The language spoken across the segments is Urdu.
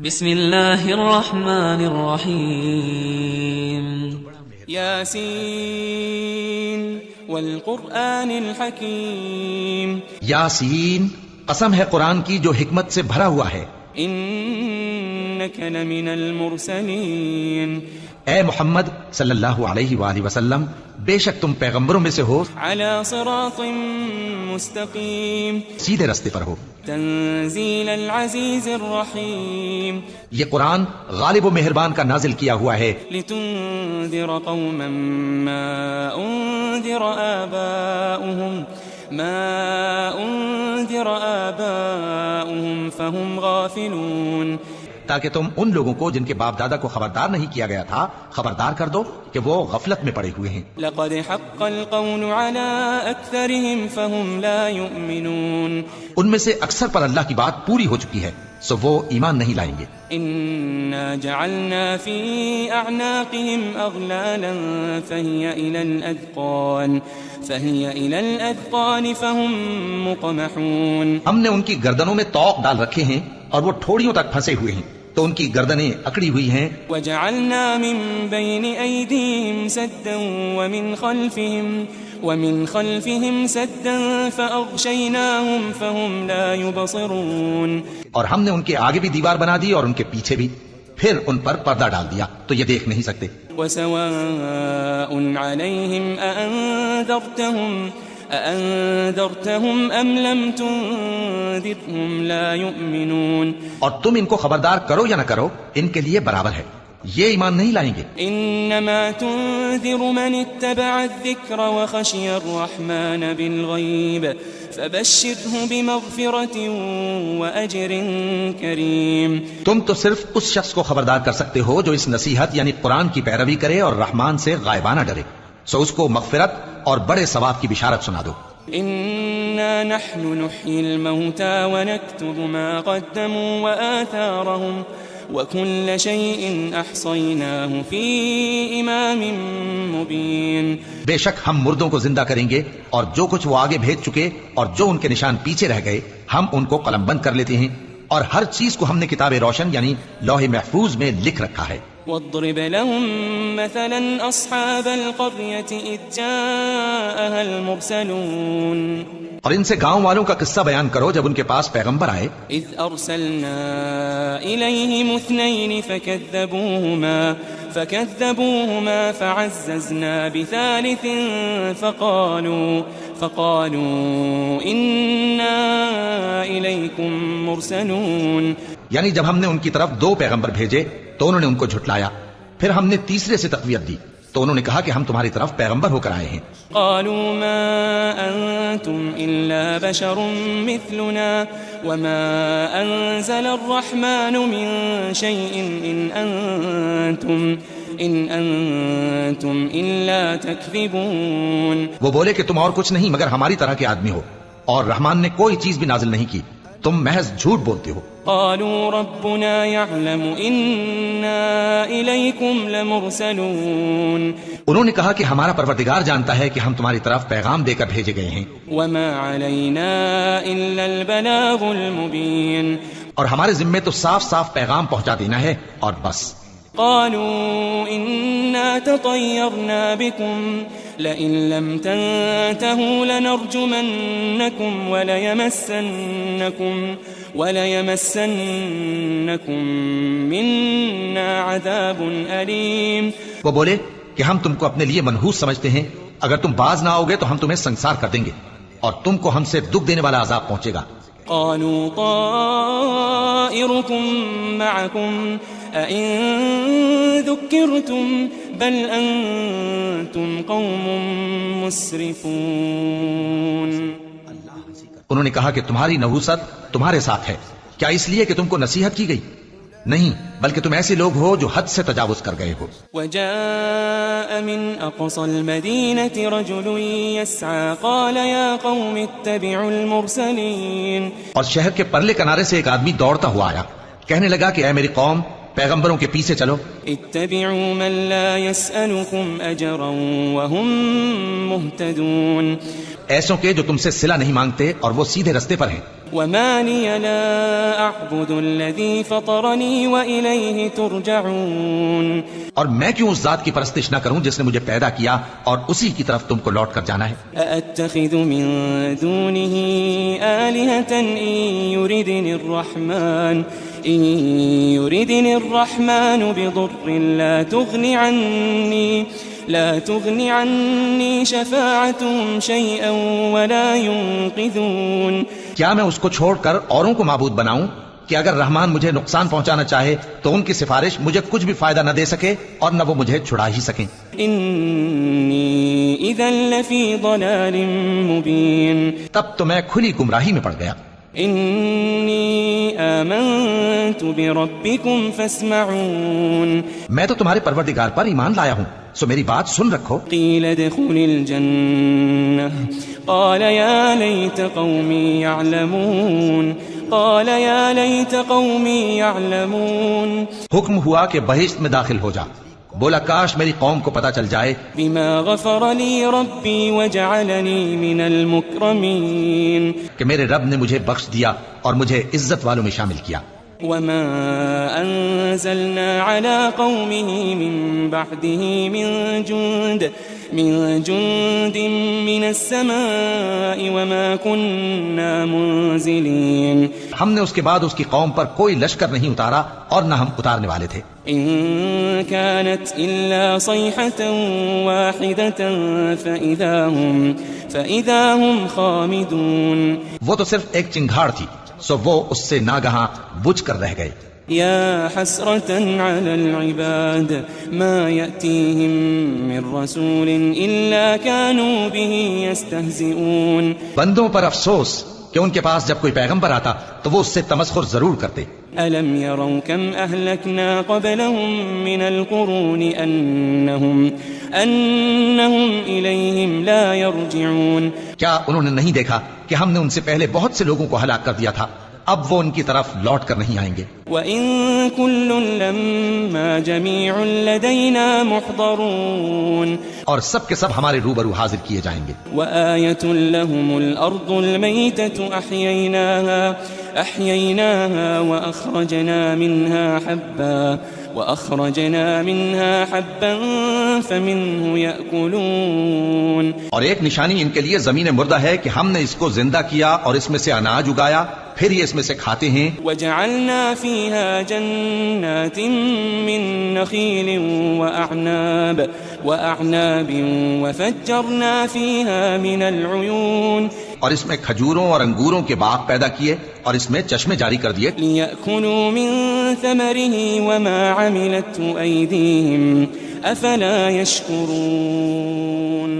بسم اللہ الرحمن الرحیم یاسین والقرآن الحکیم یاسین، قسم ہے قرآن کی جو حکمت سے بھرا ہوا ہے. انک لمن المرسلین، اے محمد صلی اللہ علیہ وآلہ وسلم، بے شک تم پیغمبروں میں سے ہو، علی صراط مستقیم، سیدھے رستے پر ہو. تنزیل العزیز الرحیم، یہ قرآن غالب و مہربان کا نازل کیا ہوا ہے، لتنذر قوما ما انذر آباؤهم فهم غافلون، تاکہ تم ان لوگوں کو جن کے باپ دادا کو خبردار نہیں کیا گیا تھا خبردار کر دو کہ وہ غفلت میں پڑے ہوئے ہیں. لقد حق القول على أكثرهم فهم لا يؤمنون، ان میں سے اکثر پر اللہ کی بات پوری ہو چکی ہے سو وہ ایمان نہیں لائیں گے. إنا جعلنا في أعناقهم أغلالا فهي إلى الأذقان فهم مقمحون، ہم نے ان کی گردنوں میں طوق ڈال رکھے ہیں اور وہ ٹھوڑیوں تک پھنسے ہوئے ہیں تو ان کی گردنیں اکڑی ہوئی ہیں. وجعلنا من بين أيديهم سدا ومن خلفهم سدا فأغشيناهم فهم لا يبصرون، اور ہم نے ان کے آگے بھی دیوار بنا دی اور ان کے پیچھے بھی، پھر ان پر پردہ ڈال دیا تو یہ دیکھ نہیں سکتے. وسواء عليهم أأنذرتهم أم لم تنذرهم لا يؤمنون، اور تم ان کو خبردار کرو یا نہ کرو ان کے لیے برابر ہے، یہ ایمان نہیں لائیں گے. إنما تنذر من اتبع الذكر وخشي الرحمن بالغيب فبشره بمغفرة وأجر كريم، تم تو صرف اس شخص کو خبردار کر سکتے ہو جو اس نصیحت یعنی قرآن کی پیروی کرے اور رحمان سے غائبانہ ڈرے، سو اس کو مغفرت اور بڑے ثواب کی بشارت سنا دو. إنا نحن نحيي الموتى ونكتب ما قدموا وآثارهم وكل شيء أحصيناه في إمام مبين، بے شک ہم مردوں کو زندہ کریں گے اور جو کچھ وہ آگے بھیج چکے اور جو ان کے نشان پیچھے رہ گئے ہم ان کو قلم بند کر لیتے ہیں، اور ہر چیز کو ہم نے کتاب روشن یعنی لوح محفوظ میں لکھ رکھا ہے. واضرب لهم مثلا أصحاب القرية إذ جاءها المرسلون، اور ان سے گاؤں والوں کا قصہ بیان کرو جب ان کے پاس پیغمبر آئے. إذ أرسلنا إليهم اثنين فكذبوهما فعززنا بثالث فقالوا إنا إليكم مرسلون، یعنی جب ہم نے ان کی طرف دو پیغمبر بھیجے تو انہوں نے ان کو جھٹلایا، پھر ہم نے تیسرے سے تقویت دی تو انہوں نے کہا کہ ہم تمہاری طرف پیغمبر ہو کر آئے ہیں. قالوا ما أنتم إلا بشر مثلنا وما أنزل الرحمن من شيء إن أنتم إلا تكذبون، وہ بولے کہ تم اور کچھ نہیں مگر ہماری طرح کے آدمی ہو اور رحمان نے کوئی چیز بھی نازل نہیں کی، تم محض جھوٹ بولتے ہو. قالوا ربنا يعلم إنا إليكم لمرسلون، انہوں نے کہا کہ ہمارا پروردگار جانتا ہے کہ ہم تمہاری طرف پیغام دے کر بھیجے گئے ہیں، وما علينا إلا البلاغ المبين، اور ہمارے ذمے تو صاف صاف پیغام پہنچا دینا ہے اور بس. قالوا إنا تطيرنا بكم لئن لم تنتهوا لنرجمنكم وليمسنكم منا عذاب أليم، وہ بولے کہ ہم تم کو اپنے لیے منحوس سمجھتے ہیں، اگر تم باز نہ آؤ گے تو ہم تمہیں سنسار کر دیں گے اور تم کو ہم سے دکھ دینے والا عذاب پہنچے گا. قالوا طائركم معكم أئن ذكرتم بل أنتم قوم مسرفون، انہوں نے کہا کہ تمہاری نحوست تمہارے ساتھ ہے، کیا اس لیے کہ تم کو نصیحت کی گئی؟ نہیں، بلکہ تم ایسے لوگ ہو جو حد سے تجاوز کر گئے ہو. وجاء من أقصى المدينة رجل يسعى قال يا قوم اتبعوا المرسلين، اور شہر کے پرلے کنارے سے ایک آدمی دوڑتا ہوا آیا، کہنے لگا کہ اے میری قوم پیغمبروں کے پیچھے چلو. اتبعوا من لا يسألكم أجرا وهم مهتدون. ایسوں کے جو تم سے صلہ نہیں مانگتے اور وہ سیدھے رستے پر ہیں. وما لي لا أعبد الذي فطرني وإليه ترجعون. اور میں کیوں اس ذات کی پرستش نہ کروں جس نے مجھے پیدا کیا اور اسی کی طرف تم کو لوٹ کر جانا ہے. أأتخذ من دونه آلهة إن يردني الرحمن بضر لا تغني عني شفاعتهم شيئا ولا ينقذون. کیا میں اس کو چھوڑ کر اوروں کو معبود بناؤں کہ اگر رحمان مجھے نقصان پہنچانا چاہے تو ان کی سفارش مجھے کچھ بھی فائدہ نہ دے سکے اور نہ وہ مجھے چھڑا ہی سکیں. إني إذا لفي ضلال مبين. تب تو میں کھلی گمراہی میں پڑ گیا. إني آمنت بربكم فاسمعون. میں تو تمہارے پروردگار پر ایمان لایا ہوں سو میری بات سن رکھو. قيل ادخل الجنة قال يا ليت قومي يعلمون. حکم ہوا کہ بہشت میں داخل ہو جا. بولا کاش میری قوم کو پتا چل جائے. بما غفر لي ربي وجعلني من المكرمين. کہ میرے رب نے مجھے بخش دیا اور مجھے عزت والوں میں شامل کیا. وما أنزلنا على قومه من بعده من جند من السماء وما كنا منزلين. ہم نے اس کے بعد اس کی قوم پر کوئی لشکر نہیں اتارا اور نہ ہم اتارنے والے تھے. إن كانت إلا صيحة واحدة فإذا هم خامدون. وہ تو صرف ایک چنگھاڑ تھی سو وہ اس سے ناگہاں بجھ کر رہ گئے. يا حسرة على العباد ما يأتيهم من رسول إلا كانوا به يستهزئون. بندوں پر افسوس کہ ان کے پاس جب کوئی پیغمبر آتا تو وہ اس سے تمسخر ضرور کرتے. ألم يروا كم أهلكنا قبلهم من القرون أنهم إليهم لا يرجعون. کیا انہوں نے نہیں دیکھا کہ ہم نے ان سے پہلے بہت سے لوگوں کو ہلاک کر دیا تھا، اب وہ ان کی طرف لوٹ کر نہیں آئیں گے. وَإِن كُلٌّ لَمَّا جَمِيعٌ لَدَيْنَا مُحْضَرُونَ. اور سب کے سب ہمارے روبرو حاضر کیے جائیں گے. وَآيَةٌ لَهُمُ الْأَرْضُ الْمَيْتَةُ أَحْيَيْنَاهَا وَأَخْرَجْنَا مِنْهَا حَبًّا فَمِنْهُ يَأْكُلُونَ. اور ایک نشانی ان کے لیے زمین مردہ ہے کہ ہم نے اس کو زندہ کیا اور اس میں سے اناج اگایا، پھر یہ اس میں سے کھاتے ہیں. وَجَعَلْنَا فِيهَا جَنَّاتٍ مِّن نَخِيلٍ وَأَعْنَابٍ وَفَجَّرْنَا فِيهَا مِنَ الْعُيُونِ. اور اس میں کھجوروں اور انگوروں کے باغ پیدا کیے اور اس میں چشمے جاری کر دیے. لِيَأْكُلُوا مِن ثَمَرِهِ وَمَا عَمِلَتْهُ أَيْدِيهِمْ أَفَلَا يَشْكُرُونَ.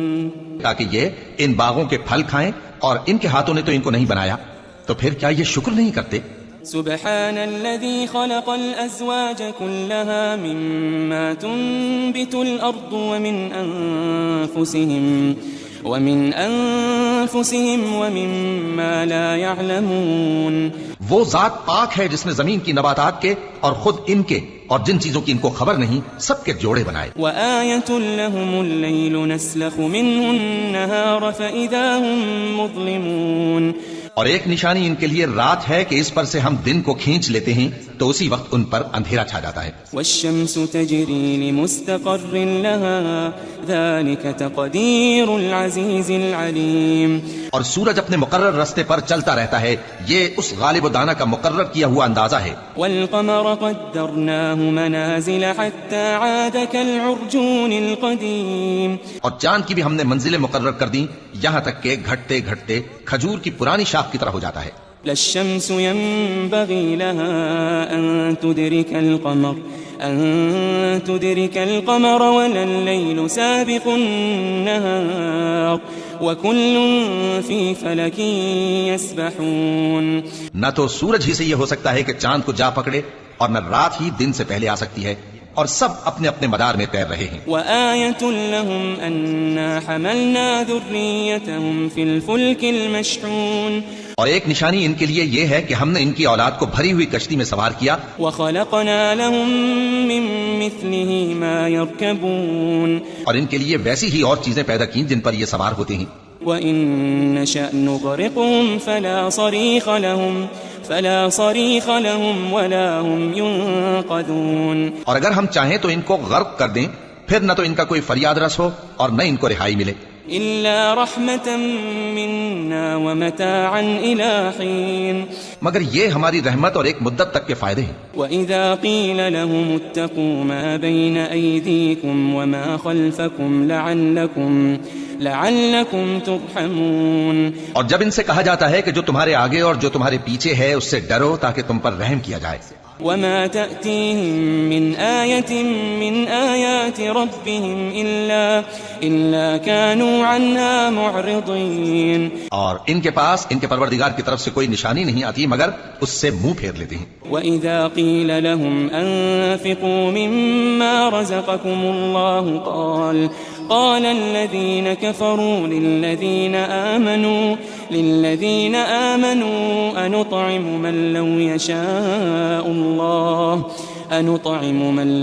تاکہ یہ ان باغوں کے پھل کھائیں اور ان کے ہاتھوں نے تو ان کو نہیں بنایا، تو پھر کیا یہ شکر نہیں کرتے؟ سبحان الذي خلق الأزواج كلها مما تنبت الأرض ومن أنفسهم ومما لا يعلمون. وہ ذات پاک ہے جس نے زمین کی نباتات کے اور خود ان کے اور جن چیزوں کی ان کو خبر نہیں سب کے جوڑے بنائے. وآية لهم الليل نسلخ منه النهار فإذا هم مظلمون. اور ایک نشانی ان کے لیے رات ہے کہ اس پر سے ہم دن کو کھینچ لیتے ہیں تو اسی وقت ان پر اندھیرا چھا جاتا ہے. والشمس تجري لمستقر لها ذلك تقدير العزيز العليم. اور سورج اپنے مقرر راستے پر چلتا رہتا ہے، یہ اس غالب و دانا کا مقرر کیا ہوا اندازہ ہے. والقمر قدرناه منازل حتى عاد كالعرجون القديم. اور چاند کی بھی ہم نے منزلیں مقرر کر دیں یہاں تک کہ گھٹتے گھٹتے کھجور کی پرانی شاخ کی طرح ہو جاتا ہے. لا الشمس ينبغي لها أن تدرك القمر ولا الليل سابق النهار وكل في فلك يسبحون. نہ تو سورج ہی سے یہ ہو سکتا ہے کہ چاند کو جا پکڑے اور نہ رات ہی دن سے پہلے آ سکتی ہے، اور سب اپنے اپنے مدار میں تیر رہے ہیں. وآية لهم أنا حملنا ذريتهم في الفلك المشحون اور ایک نشانی ان کے لیے یہ ہے کہ ہم نے ان کی اولاد کو بھری ہوئی کشتی میں سوار کیا. وخلقنا لهم من مثله ما يركبون اور ان کے لیے ویسی ہی اور چیزیں پیدا کی جن پر یہ سوار ہوتے ہیں. وإن نشأ نغرقهم فلا صريخ لهم ولا هم ينقذون. اور اگر ہم چاہیں تو ان کو غرق کر دیں، پھر نہ تو ان کا کوئی فریاد رس ہو اور نہ ان کو رہائی ملے. إلا رحمة منا ومتاعا إلى حين. مگر یہ ہماری رحمت اور ایک مدت تک کے فائدے ہیں. وإذا قيل لهم اتقوا ما بين أيديكم وما خلفكم لعلكم ترحمون. اور جب ان سے کہا جاتا ہے کہ جو تمہارے آگے اور جو تمہارے پیچھے ہے اس سے ڈرو تاکہ تم پر رحم کیا جائے. وما تأتيهم من آية من آيات ربهم إلا كانوا عنها معرضين. اور ان کے پاس ان کے پروردگار کی طرف سے کوئی نشانی نہیں آتی مگر اس سے منہ پھیر لیتے ہیں. وإذا قيل لهم أنفقوا مما رزقكم الله قال الذين كفروا للذين آمنوا أنطعم من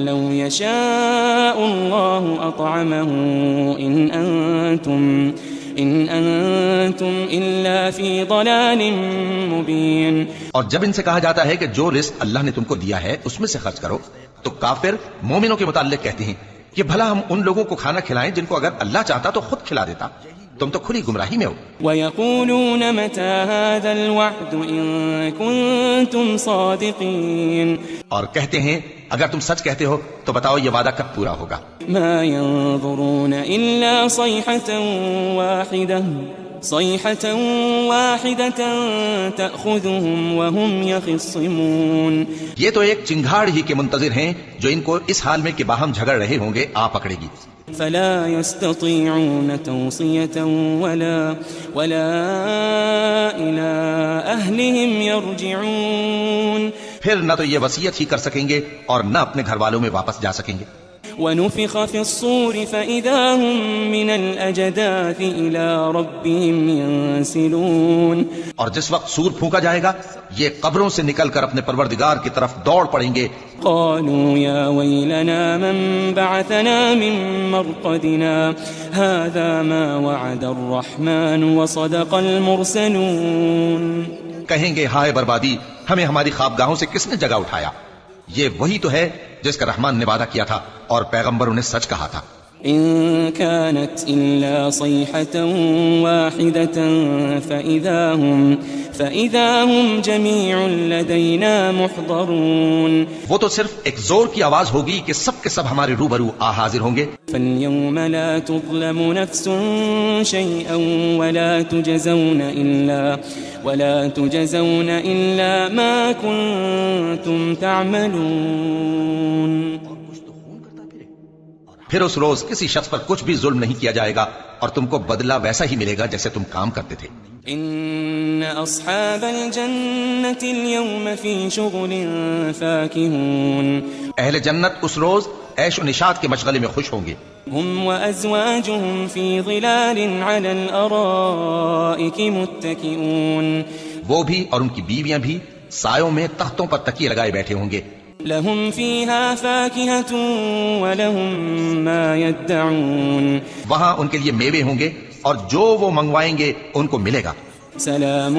لو يشاء الله أطعمه إن أنتم إلا في ضلال مبين. اور جب ان سے کہا جاتا ہے کہ جو رزق اللہ نے تم کو دیا ہے اس میں سے خرچ کرو تو کافر مومنوں کے متعلق کہتے ہیں کہ بھلا ہم ان لوگوں کو کھانا کھلائیں جن کو اگر اللہ چاہتا تو خود کھلا دیتا. تم تو کھلی گمراہی میں ہو. وَيَقُولُونَ مَتَى هَذَا الْوَعْدُ إِن كُنتُمْ صَادِقِينَ. اور کہتے ہیں اگر تم سچ کہتے ہو تو بتاؤ یہ وعدہ کب پورا ہوگا. مَا يَنظُرُونَ إِلَّا صَيْحَةً واحدة تأخذهم وهم يخصمون. یہ تو ایک چنگھاڑ ہی کے منتظر ہیں جو ان کو اس حال میں کہ باہم جھگڑ رہے ہوں گے آ پکڑے گی. فلا يستطيعون توصية ولا إلى أهلهم يرجعون. پھر نہ تو یہ وصیت ہی کر سکیں گے اور نہ اپنے گھر والوں میں واپس جا سکیں گے. ونفخ في الصور فإذا هم من الأجداث إلى ربهم ينسلون. اور جس وقت سور پھونکا جائے گا یہ قبروں سے نکل کر اپنے پروردگار کی طرف دوڑ پڑیں گے. قالوا يا ويلنا من بعثنا من مرقدنا هذا ما وعد الرحمن وصدق المرسلون. کہیں گے ہائے بربادی، ہمیں ہماری خوابگاہوں سے کس نے جگہ اٹھایا. یہ وہی تو ہے جس کا رحمان نے وعدہ کیا تھا اور پیغمبروں نے سچ کہا تھا. إن كانت إلا صيحة واحدة فإذا هم جميع لدينا محضرون. وہ تو صرف ایک زور کی آواز ہوگی کہ سب کے سب ہمارے روبرو حاضر ہوں گے. فاليوم لا تظلم نفس شيئا ولا تجزون إلا ما كنتم تعملون. پھر اس روز کسی شخص پر کچھ بھی ظلم نہیں کیا جائے گا اور تم کو بدلہ ویسا ہی ملے گا جیسے تم کام کرتے تھے. ان اصحاب الجنة اليوم في شغل فاكهون. اہل جنت اس روز عیش و نشاط کے مشغلے میں خوش ہوں گے. هم وازواجهم في ظلال على الارائك متكئون. وہ بھی اور ان کی بیویاں بھی سایوں میں تختوں پر تکیے لگائے بیٹھے ہوں گے. لهم فيها فاكهة ولهم ما يدعون. وہاں ان کے لیے میوے ہوں گے اور جو وہ منگوائیں گے ان کو ملے گا. سلام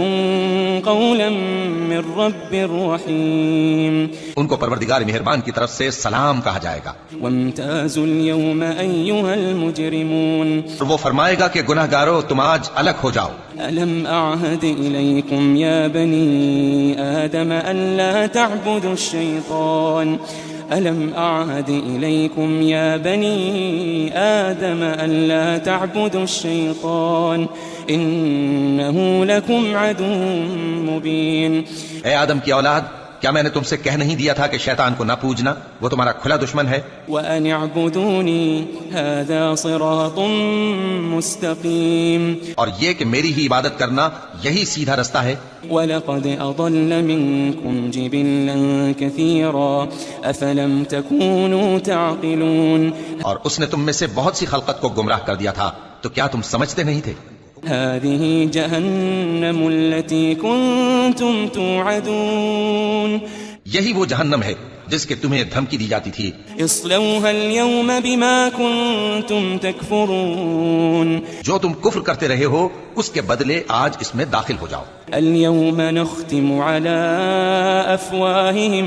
قولا من رب رحیم. ان کو پروردگار مہربان کی طرف سے سلام کہا جائے گا. وامتازوا اليوم أيها المجرمون. اور وہ فرمائے گا کہ گناہگارو تم آج الگ ہو جاؤ. ألم أعهد إليكم يا بني آدم ألا تعبدوا الشيطان ألم أعهد إليكم يا بني آدم ألا تعبدوا الشيطان إنه لكم عدو مبين. اے آدم کی اولاد، کیا میں نے تم سے کہہ نہیں دیا تھا کہ شیطان کو نہ پوجنا، وہ تمہارا کھلا دشمن ہے؟ وَأَنِ اعْبُدُونِي هَذَا صِرَاطٌ مُسْتَقِيمٌ، اور یہ کہ میری ہی عبادت کرنا یہی سیدھا رستہ ہے۔ وَلَقَدْ أَضَلَّ مِنكُمْ جِبِلًّا كَثِيرًا أَفَلَمْ تَكُونُوا تَعْقِلُونَ، اور اس نے تم میں سے بہت سی خلقت کو گمراہ کر دیا تھا، تو کیا تم سمجھتے نہیں تھے؟ هذه جهنم التي كنتم توعدون، یہی وہ جہنم ہے جس کے تمہیں دھمکی دی جاتی تھی۔ اصلوها اليوم بما كنتم تكفرون، جو تم کفر کرتے رہے ہو اس کے بدلے آج اس میں داخل ہو جاؤ۔ اليوم نختم على أفواههم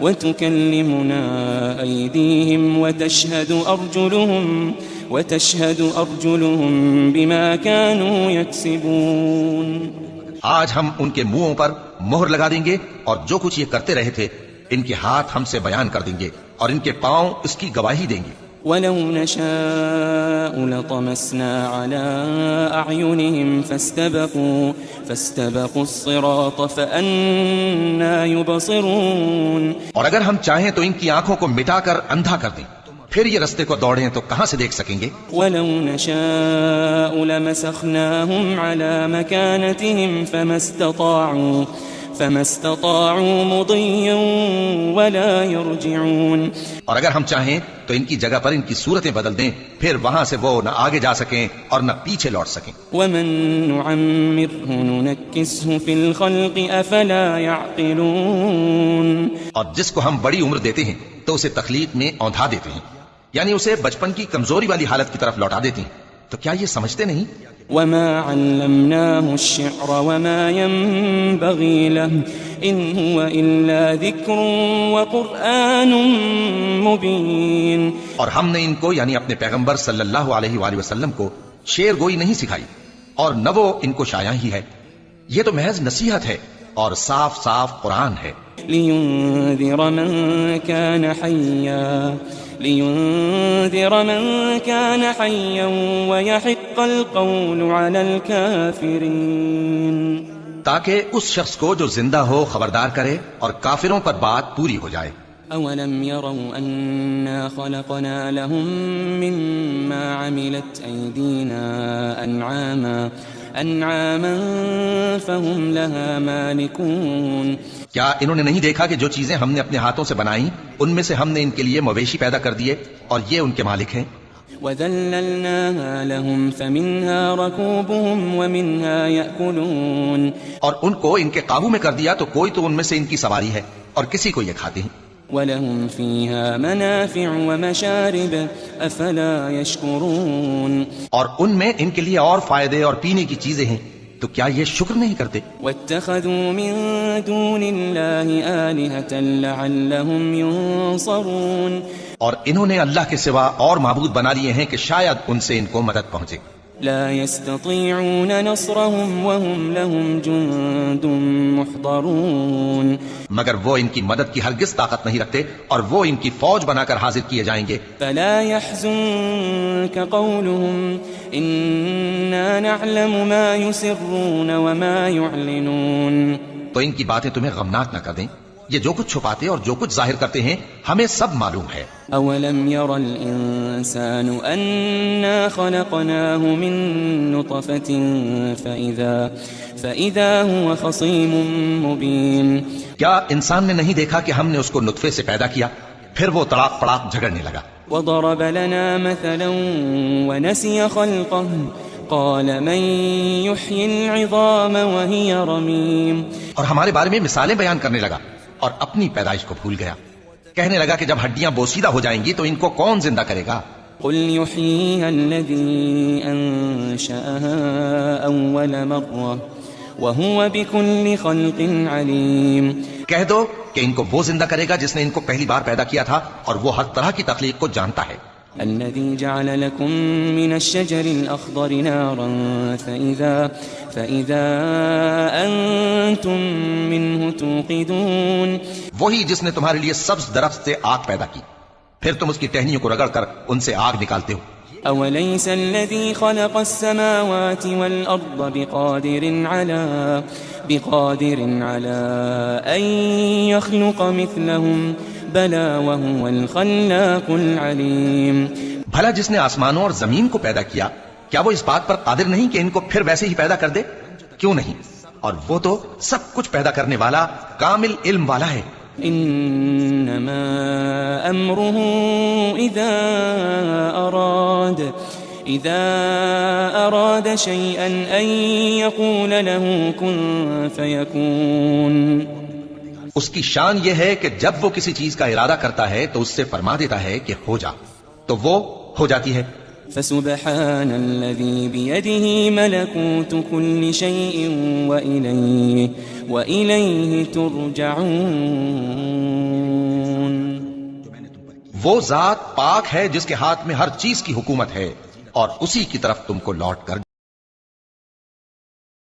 وتكلمنا أيديهم وتشهد أرجلهم بما كانوا يكسبون، آج ہم ان کے منہوں پر مہر لگا دیں گے اور جو کچھ یہ کرتے رہے تھے ان کے ہاتھ ہم سے بیان کر دیں گے اور ان کے پاؤں اس کی گواہی دیں گے۔ وَلَوْ نَشَاءُ لَطَمَسْنَا عَلَىٰ أَعْيُنِهِمْ فَاسْتَبَقُوا الصِّرَاطَ فَأَنَّىٰ يُبْصِرُونَ، اور اگر ہم چاہیں تو ان کی آنکھوں کو مٹا کر اندھا کر دیں، پھر یہ رستے کو دوڑیں تو کہاں سے دیکھ سکیں گے؟ وَلَوْ نَشَاءُ لَمَسَخْنَاهُمْ عَلَىٰ مَكَانَتِهِمْ فَمَا اسْتَطَاعُوا مُضِيًّا وَلَا يَرْجِعُونَ، اور اگر ہم چاہیں تو ان کی جگہ پر ان کی صورتیں بدل دیں، پھر وہاں سے وہ نہ آگے جا سکیں اور نہ پیچھے لوٹ سکیں۔ وَمَن نُّعَمِّرْهُ نُنَكِّسْهُ فِي الْخَلْقِ أَفَلَا يَعْقِلُونَ، اور جس کو ہم بڑی عمر دیتے ہیں تو اسے تخلیق میں اوندھا دیتے ہیں، یعنی اسے بچپن کی کمزوری والی حالت کی طرف لوٹا دیتے ہیں، تو کیا یہ سمجھتے نہیں؟ وَمَا عَلَّمْنَاهُ الشِّعْرَ وَمَا يَنبَغِي لَهُ إِنْ هُوَ إِلَّا ذِكْرٌ وَقُرْآنٌ مُبِينٌ، اور ہم نے ان کو یعنی اپنے پیغمبر صلی اللہ علیہ وآلہ وسلم کو شعر گوئی نہیں سکھائی اور نہ وہ ان کو شایع ہی ہے، یہ تو محض نصیحت ہے اور صاف صاف قرآن ہے۔ لِيُنذِرَ مَن كَانَ حَيًّا وَيَحِقَّ الْقَوْلُ عَلَى الْكَافِرِينَ، تاکہ اس شخص کو جو زندہ ہو خبردار کرے اور کافروں پر بات پوری ہو جائے۔ أَوَلَمْ يَرَوْا أَنَّا خَلَقْنَا لَهُم مِّمَّا عَمِلَتْ أَيْدِينَا أَنْعَامًا فَهُمْ لَهَا مَالِكُونَ، کیا انہوں نے نہیں دیکھا کہ جو چیزیں ہم نے اپنے ہاتھوں سے بنائیں ان میں سے ہم نے ان کے لیے مویشی پیدا کر دیے اور یہ ان کے مالک ہیں۔ وَذَلَّلْنَاهَا لَهُمْ فَمِنْهَا رَكُوبُهُمْ وَمِنْهَا يَأْكُلُونَ، اور ان کو ان کے قابو میں کر دیا تو کوئی تو ان میں سے ان کی سواری ہے اور کسی کو یہ کھاتے ہیں۔ وَلَهُمْ فِيهَا مَنَافِعُ وَمَشَارِبُ أَفَلَا يَشْكُرُونَ، اور ان میں ان کے لیے اور فائدے اور پینے کی چیزیں ہیں، تو کیا یہ شکر نہیں کرتے؟ وَاتَّخَذُوا مِن دُونِ اللَّهِ آلِهَةً لَعَلَّهُمْ يُنصَرُونَ، اور انہوں نے اللہ کے سوا اور معبود بنا لیے ہیں کہ شاید ان سے ان کو مدد پہنچے۔ لا يستطيعون نصرهم وهم لهم جند محضرون، مگر وہ ان کی مدد کی ہرگز طاقت نہیں رکھتے اور وہ ان کی فوج بنا کر حاضر کیے جائیں گے۔ فلا يحزنك قولهم إنا نعلم ما يسرون وما يعلنون، تو ان کی باتیں تمہیں غمناک نہ کر دیں، یہ جو کچھ چھپاتے اور جو کچھ ظاہر کرتے ہیں ہمیں سب معلوم ہے۔ اولم ير الانسان انا خلقناه من نطفة فاذا هو خصيم مبين، کیا انسان نے نہیں دیکھا کہ ہم نے اس کو نطفے سے پیدا کیا پھر وہ تڑاک پڑاک جھگڑنے لگا۔ وضرب لنا مثلا ونسي خلقه قال من يحيي العظام وهي رميم، اور ہمارے بارے میں مثالیں بیان کرنے لگا اور اپنی پیدائش کو بھول گیا، کہنے لگا کہ جب ہڈیاں بوسیدہ ہو جائیں گی تو ان کو کون زندہ کرے گا؟ قل يحييها الذي انشأها اول مرة وهو بكل خلق عليم، کہہ دو کہ ان کو وہ زندہ کرے گا جس نے ان کو پہلی بار پیدا کیا تھا اور وہ ہر طرح کی تخلیق کو جانتا ہے۔ الذي جعل لكم من الشجر الأخضر نارا فإذا أنتم منه توقدون، وہی جس نے تمہارے لیے سبز درخت سے آگ پیدا کی پھر تم اس کی ٹہنیوں کو رگڑ کر ان سے آگ نکالتے ہو۔ أوليس الذي خلق السماوات والأرض بقادر على أن يخلق مثلهم بلى وهو الخلاق العليم. بھلا جس نے آسمانوں اور زمین کو پیدا کیا کیا وہ اس بات پر قادر نہیں کہ ان کو پھر ویسے ہی پیدا کر دے؟ کیوں نہیں؟ اور وہ تو سب کچھ پیدا کرنے والا کامل علم والا ہے. انما امره اذا اراد شيئا ان يقول له كن فيكون. اس کی شان یہ ہے کہ جب وہ کسی چیز کا ارادہ کرتا ہے تو اس سے فرما دیتا ہے کہ ہو جا، تو وہ ہو جاتی ہے. فسبحان الذي بيده ملكوت كل شيء وإليه ترجعون. وہ ذات پاک ہے جس کے ہاتھ میں ہر چیز کی حکومت ہے اور اسی کی طرف تم کو لوٹ کر